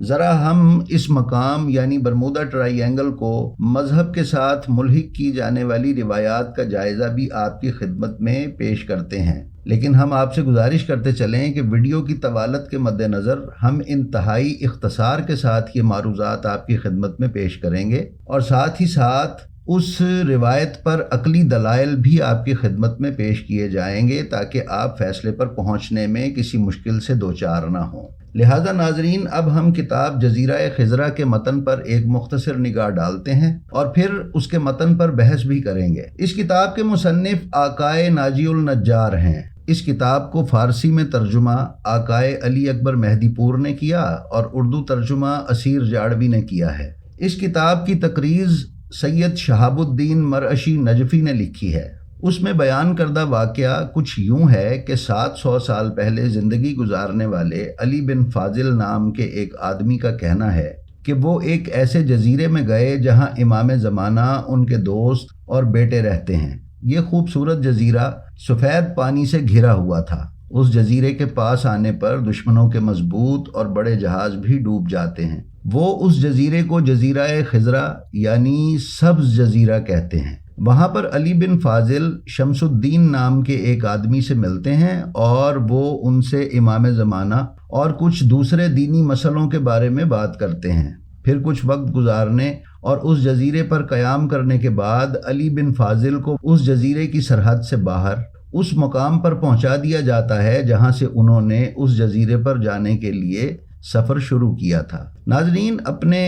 ذرا ہم اس مقام یعنی برمودا ٹرائی اینگل کو مذہب کے ساتھ ملحق کی جانے والی روایات کا جائزہ بھی آپ کی خدمت میں پیش کرتے ہیں، لیکن ہم آپ سے گزارش کرتے چلیں کہ ویڈیو کی طوالت کے مد نظر ہم انتہائی اختصار کے ساتھ یہ معروضات آپ کی خدمت میں پیش کریں گے، اور ساتھ ہی ساتھ اس روایت پر عقلی دلائل بھی آپ کی خدمت میں پیش کیے جائیں گے تاکہ آپ فیصلے پر پہنچنے میں کسی مشکل سے دوچار نہ ہوں۔ لہذا ناظرین، اب ہم کتاب جزیرہ خضرا کے متن پر ایک مختصر نگاہ ڈالتے ہیں اور پھر اس کے متن پر بحث بھی کریں گے۔ اس کتاب کے مصنف آقائے ناجی النجار ہیں۔ اس کتاب کو فارسی میں ترجمہ آقائے علی اکبر مہدی پور نے کیا اور اردو ترجمہ اسیر جاڑوی نے کیا ہے۔ اس کتاب کی تقریض سید شہاب الدین مرعشی نجفی نے لکھی ہے۔ اس میں بیان کردہ واقعہ کچھ یوں ہے کہ 700 سال پہلے زندگی گزارنے والے علی بن فاضل نام کے ایک آدمی کا کہنا ہے کہ وہ ایک ایسے جزیرے میں گئے جہاں امام زمانہ، ان کے دوست اور بیٹے رہتے ہیں۔ یہ خوبصورت جزیرہ سفید پانی سے گھرا ہوا تھا۔ اس جزیرے کے پاس آنے پر دشمنوں کے مضبوط اور بڑے جہاز بھی ڈوب جاتے ہیں۔ وہ اس جزیرے کو جزیرہ خضرا یعنی سبز جزیرہ کہتے ہیں۔ وہاں پر علی بن فاضل شمس الدین نام کے ایک آدمی سے ملتے ہیں اور وہ ان سے امام زمانہ اور کچھ دوسرے دینی مسئلوں کے بارے میں بات کرتے ہیں۔ پھر کچھ وقت گزارنے اور اس جزیرے پر قیام کرنے کے بعد علی بن فاضل کو اس جزیرے کی سرحد سے باہر اس مقام پر پہنچا دیا جاتا ہے جہاں سے انہوں نے اس جزیرے پر جانے کے لیے سفر شروع کیا تھا۔ ناظرین، اپنے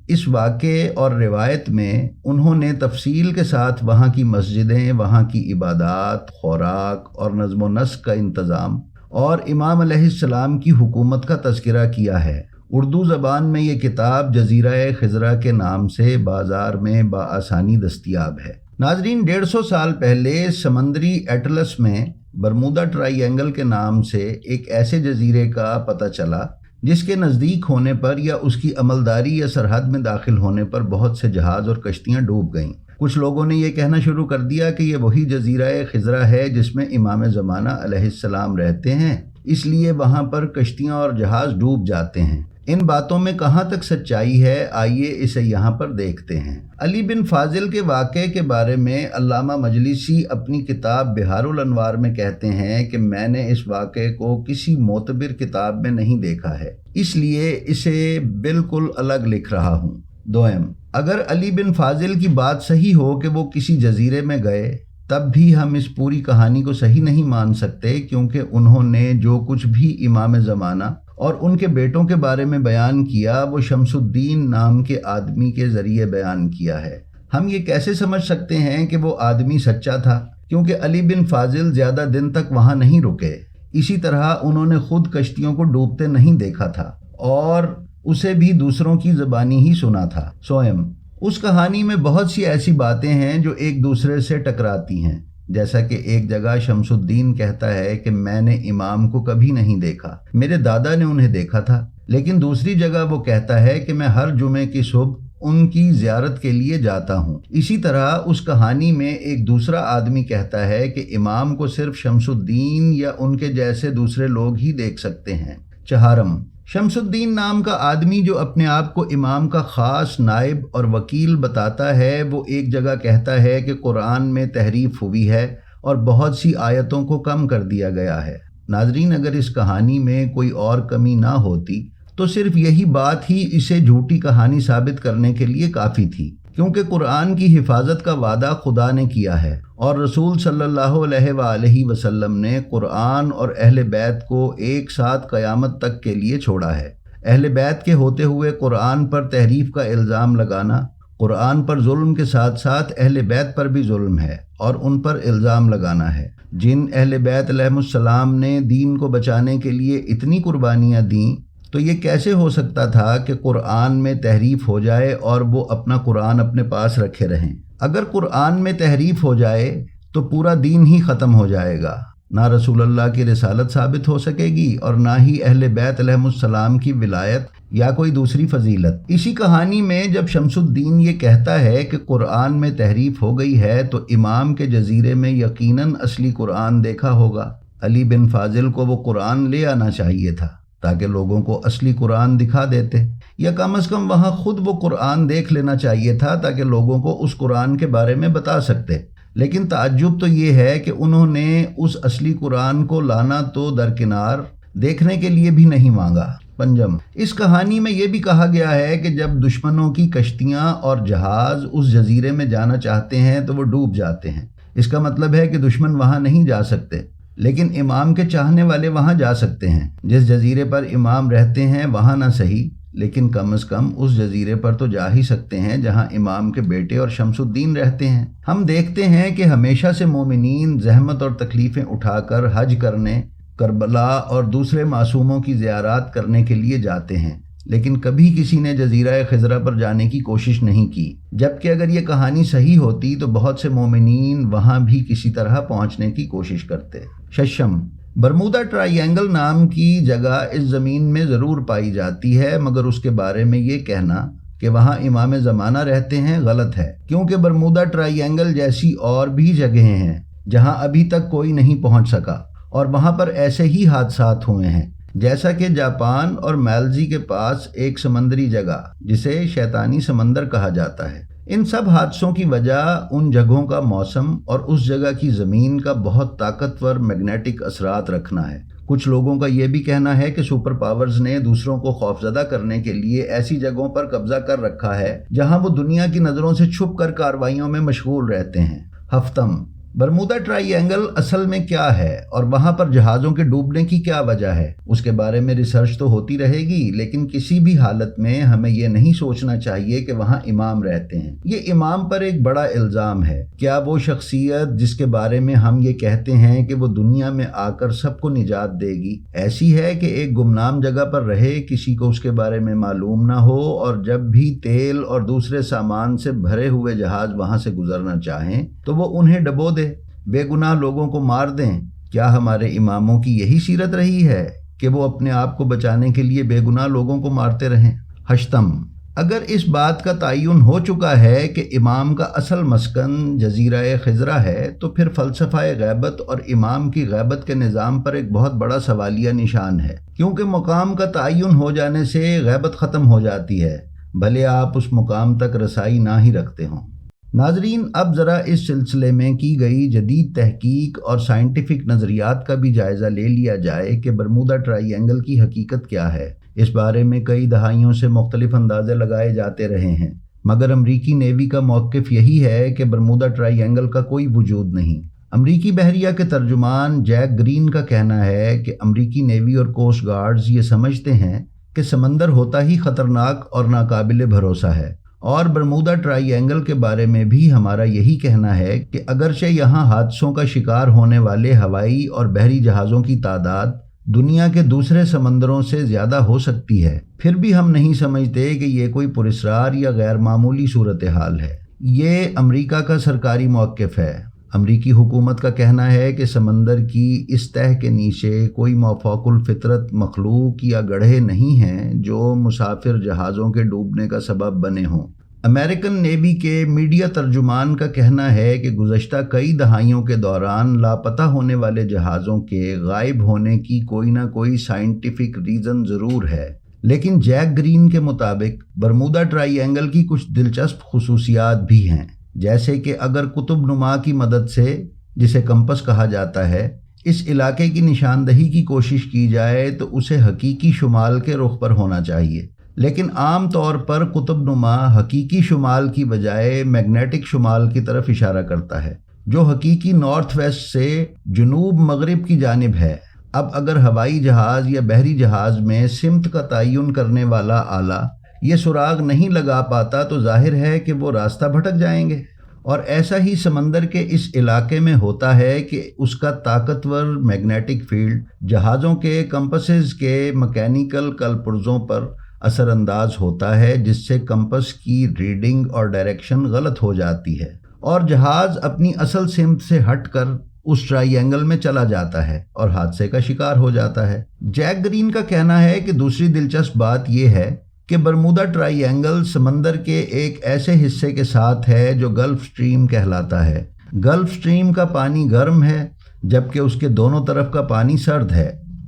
اس واقعے اور روایت میں انہوں نے تفصیل کے ساتھ وہاں کی مسجدیں، وہاں کی عبادات، خوراک اور نظم و نسق کا انتظام اور امام علیہ السلام کی حکومت کا تذکرہ کیا ہے۔ اردو زبان میں یہ کتاب جزیرہ خضرا کے نام سے بازار میں بآسانی دستیاب ہے۔ ناظرین، 150 سال پہلے سمندری ایٹلس میں برمودا ٹرائی اینگل کے نام سے ایک ایسے جزیرے کا پتہ چلا جس کے نزدیک ہونے پر یا اس کی عملداری یا سرحد میں داخل ہونے پر بہت سے جہاز اور کشتیاں ڈوب گئیں۔ کچھ لوگوں نے یہ کہنا شروع کر دیا کہ یہ وہی جزیرہ خضرا ہے جس میں امام زمانہ علیہ السلام رہتے ہیں، اس لیے وہاں پر کشتیاں اور جہاز ڈوب جاتے ہیں۔ ان باتوں میں کہاں تک سچائی ہے، آئیے اسے یہاں پر دیکھتے ہیں۔ علی بن فاضل کے واقعے کے بارے میں علامہ مجلسی اپنی کتاب بہار الانوار میں کہتے ہیں کہ میں نے اس واقعے کو کسی معتبر کتاب میں نہیں دیکھا ہے، اس لیے اسے بالکل الگ لکھ رہا ہوں۔ دوئم، اگر علی بن فاضل کی بات صحیح ہو کہ وہ کسی جزیرے میں گئے، تب بھی ہم اس پوری کہانی کو صحیح نہیں مان سکتے، کیونکہ انہوں نے جو کچھ بھی امام زمانہ اور ان کے بیٹوں کے بارے میں بیان کیا وہ شمس الدین نام کے آدمی کے ذریعے بیان کیا ہے۔ ہم یہ کیسے سمجھ سکتے ہیں کہ وہ آدمی سچا تھا؟ کیونکہ علی بن فاضل زیادہ دن تک وہاں نہیں رکے۔ اسی طرح انہوں نے خود کشتیوں کو ڈوبتے نہیں دیکھا تھا اور اسے بھی دوسروں کی زبانی ہی سنا تھا۔ سوئم، اس کہانی میں بہت سی ایسی باتیں ہیں جو ایک دوسرے سے ٹکراتی ہیں، جیسا کہ ایک جگہ شمس الدین کہتا ہے کہ میں نے امام کو کبھی نہیں دیکھا، میرے دادا نے انہیں دیکھا تھا، لیکن دوسری جگہ وہ کہتا ہے کہ میں ہر جمعے کی صبح ان کی زیارت کے لیے جاتا ہوں۔ اسی طرح اس کہانی میں ایک دوسرا آدمی کہتا ہے کہ امام کو صرف شمس الدین یا ان کے جیسے دوسرے لوگ ہی دیکھ سکتے ہیں۔ چہارم، شمس الدین نام کا آدمی جو اپنے آپ کو امام کا خاص نائب اور وکیل بتاتا ہے، وہ ایک جگہ کہتا ہے کہ قرآن میں تحریف ہوئی ہے اور بہت سی آیتوں کو کم کر دیا گیا ہے۔ ناظرین، اگر اس کہانی میں کوئی اور کمی نہ ہوتی تو صرف یہی بات ہی اسے جھوٹی کہانی ثابت کرنے کے لیے کافی تھی، کیونکہ قرآن کی حفاظت کا وعدہ خدا نے کیا ہے اور رسول صلی اللہ علیہ وآلہ وسلم نے قرآن اور اہل بیت کو ایک ساتھ قیامت تک کے لیے چھوڑا ہے۔ اہل بیت کے ہوتے ہوئے قرآن پر تحریف کا الزام لگانا قرآن پر ظلم کے ساتھ ساتھ اہل بیت پر بھی ظلم ہے اور ان پر الزام لگانا ہے۔ جن اہل بیت علیہ السلام نے دین کو بچانے کے لیے اتنی قربانیاں دیں، تو یہ کیسے ہو سکتا تھا کہ قرآن میں تحریف ہو جائے اور وہ اپنا قرآن اپنے پاس رکھے رہیں؟ اگر قرآن میں تحریف ہو جائے تو پورا دین ہی ختم ہو جائے گا، نہ رسول اللہ کی رسالت ثابت ہو سکے گی اور نہ ہی اہل بیت علیہ السلام کی ولایت یا کوئی دوسری فضیلت۔ اسی کہانی میں جب شمس الدین یہ کہتا ہے کہ قرآن میں تحریف ہو گئی ہے تو امام کے جزیرے میں یقیناً اصلی قرآن دیکھا ہوگا۔ علی بن فاضل کو وہ قرآن لے آنا چاہیے تھا تاکہ لوگوں کو اصلی قرآن دکھا دیتے۔ یا کم از کم وہاں خود وہ قرآن دیکھ لینا چاہیے تھا تاکہ لوگوں کو اس قرآن کے بارے میں بتا سکتے۔ لیکن تعجب تو یہ ہے کہ انہوں نے اس اصلی قرآن کو لانا تو درکنار، دیکھنے کے لیے بھی نہیں مانگا۔ پنجم، اس کہانی میں یہ بھی کہا گیا ہے کہ جب دشمنوں کی کشتیاں اور جہاز اس جزیرے میں جانا چاہتے ہیں تو وہ ڈوب جاتے ہیں۔ اس کا مطلب ہے کہ دشمن وہاں نہیں جا سکتے، لیکن امام کے چاہنے والے وہاں جا سکتے ہیں۔ جس جزیرے پر امام رہتے ہیں وہاں نہ صحیح، لیکن کم از کم اس جزیرے پر تو جا ہی سکتے ہیں جہاں امام کے بیٹے اور شمس الدین رہتے ہیں۔ ہم دیکھتے ہیں کہ ہمیشہ سے مومنین زحمت اور تکلیفیں اٹھا کر حج کرنے، کربلا اور دوسرے معصوموں کی زیارات کرنے کے لیے جاتے ہیں، لیکن کبھی کسی نے جزیرہ خضرہ پر جانے کی کوشش نہیں کی، جبکہ اگر یہ کہانی صحیح ہوتی تو بہت سے مومنین وہاں بھی کسی طرح پہنچنے کی کوشش کرتے۔ ششم، برمودا ٹرائی اینگل نام کی جگہ اس زمین میں ضرور پائی جاتی ہے، مگر اس کے بارے میں یہ کہنا کہ وہاں امام زمانہ رہتے ہیں غلط ہے، کیونکہ برمودا ٹرائی اینگل جیسی اور بھی جگہیں ہیں جہاں ابھی تک کوئی نہیں پہنچ سکا، اور وہاں پر ایسے ہی حادثات ہوئے ہیں، جیسا کہ جاپان اور میلزی کے پاس ایک سمندری جگہ جسے شیطانی سمندر کہا جاتا ہے۔ ان سب حادثوں کی وجہ ان جگہوں کا موسم اور اس جگہ کی زمین کا بہت طاقتور میگنیٹک اثرات رکھنا ہے۔ کچھ لوگوں کا یہ بھی کہنا ہے کہ سپر پاورز نے دوسروں کو خوفزدہ کرنے کے لیے ایسی جگہوں پر قبضہ کر رکھا ہے جہاں وہ دنیا کی نظروں سے چھپ کر کارروائیوں میں مشغول رہتے ہیں۔ ہفتم، برمودا ٹرائی اینگل اصل میں کیا ہے اور وہاں پر جہازوں کے ڈوبنے کی کیا وجہ ہے؟ اس کے بارے میں ریسرچ تو ہوتی رہے گی، لیکن کسی بھی حالت میں ہمیں یہ نہیں سوچنا چاہیے کہ وہاں امام رہتے ہیں۔ یہ امام پر ایک بڑا الزام ہے۔ کیا وہ شخصیت جس کے بارے میں ہم یہ کہتے ہیں کہ وہ دنیا میں آ کر سب کو نجات دے گی، ایسی ہے کہ ایک گمنام جگہ پر رہے، کسی کو اس کے بارے میں معلوم نہ ہو، اور جب بھی تیل اور دوسرے سامان سے بھرے ہوئے جہاز وہاں سے گزرنا چاہیں تو وہ انہیں ڈبو دے، بے گناہ لوگوں کو مار دیں؟ کیا ہمارے اماموں کی یہی سیرت رہی ہے کہ وہ اپنے آپ کو بچانے کے لیے بے گناہ لوگوں کو مارتے رہیں؟ ہشتم، اگر اس بات کا تعین ہو چکا ہے کہ امام کا اصل مسکن جزیرہ خضرہ ہے، تو پھر فلسفہ غیبت اور امام کی غیبت کے نظام پر ایک بہت بڑا سوالیہ نشان ہے، کیونکہ مقام کا تعین ہو جانے سے غیبت ختم ہو جاتی ہے، بھلے آپ اس مقام تک رسائی نہ ہی رکھتے ہوں۔ ناظرین، اب ذرا اس سلسلے میں کی گئی جدید تحقیق اور سائنٹیفک نظریات کا بھی جائزہ لے لیا جائے کہ برمودا ٹرائی اینگل کی حقیقت کیا ہے۔ اس بارے میں کئی دہائیوں سے مختلف اندازے لگائے جاتے رہے ہیں، مگر امریکی نیوی کا موقف یہی ہے کہ برمودا ٹرائی اینگل کا کوئی وجود نہیں۔ امریکی بحریہ کے ترجمان جیک گرین کا کہنا ہے کہ امریکی نیوی اور کوسٹ گارڈز یہ سمجھتے ہیں کہ سمندر ہوتا ہی خطرناک اور ناقابل بھروسہ ہے، اور برمودا ٹرائی اینگل کے بارے میں بھی ہمارا یہی کہنا ہے کہ اگرچہ یہاں حادثوں کا شکار ہونے والے ہوائی اور بحری جہازوں کی تعداد دنیا کے دوسرے سمندروں سے زیادہ ہو سکتی ہے، پھر بھی ہم نہیں سمجھتے کہ یہ کوئی پراسرار یا غیر معمولی صورتحال ہے۔ یہ امریکہ کا سرکاری موقف ہے۔ امریکی حکومت کا کہنا ہے کہ سمندر کی اس تہہ کے نیچے کوئی مافوق الفطرت مخلوق یا گڑھے نہیں ہیں جو مسافر جہازوں کے ڈوبنے کا سبب بنے ہوں۔ امریکن نیوی کے میڈیا ترجمان کا کہنا ہے کہ گزشتہ کئی دہائیوں کے دوران لاپتہ ہونے والے جہازوں کے غائب ہونے کی کوئی نہ کوئی سائنٹیفک ریزن ضرور ہے، لیکن جیک گرین کے مطابق برمودا ٹرائی اینگل کی کچھ دلچسپ خصوصیات بھی ہیں، جیسے کہ اگر قطب نما کی مدد سے، جسے کمپس کہا جاتا ہے، اس علاقے کی نشاندہی کی کوشش کی جائے تو اسے حقیقی شمال کے رخ پر ہونا چاہیے، لیکن عام طور پر قطب نما حقیقی شمال کی بجائے میگنیٹک شمال کی طرف اشارہ کرتا ہے، جو حقیقی نارتھ ویسٹ سے جنوب مغرب کی جانب ہے۔ اب اگر ہوائی جہاز یا بحری جہاز میں سمت کا تعین کرنے والا آلہ یہ سراغ نہیں لگا پاتا تو ظاہر ہے کہ وہ راستہ بھٹک جائیں گے، اور ایسا ہی سمندر کے اس علاقے میں ہوتا ہے کہ اس کا طاقتور میگنیٹک فیلڈ جہازوں کے کمپسز کے مکینیکل کلپرزوں پر اثر انداز ہوتا ہے، جس سے کمپس کی ریڈنگ اور ڈائریکشن غلط ہو جاتی ہے اور جہاز اپنی اصل سمت سے ہٹ کر اس ٹرائی اینگل میں چلا جاتا ہے اور حادثے کا شکار ہو جاتا ہے۔ جیک گرین کا کہنا ہے کہ دوسری دلچسپ بات یہ ہے کہ برمودا ٹرائی اینگل سمندر کے ایک ایسے حصے کے ساتھ ہے جو گلف سٹریم کہلاتا ہے۔ گلف سٹریم کا پانی گرم ہے جبکہ اس کے دونوں طرف کا پانی سرد ہے۔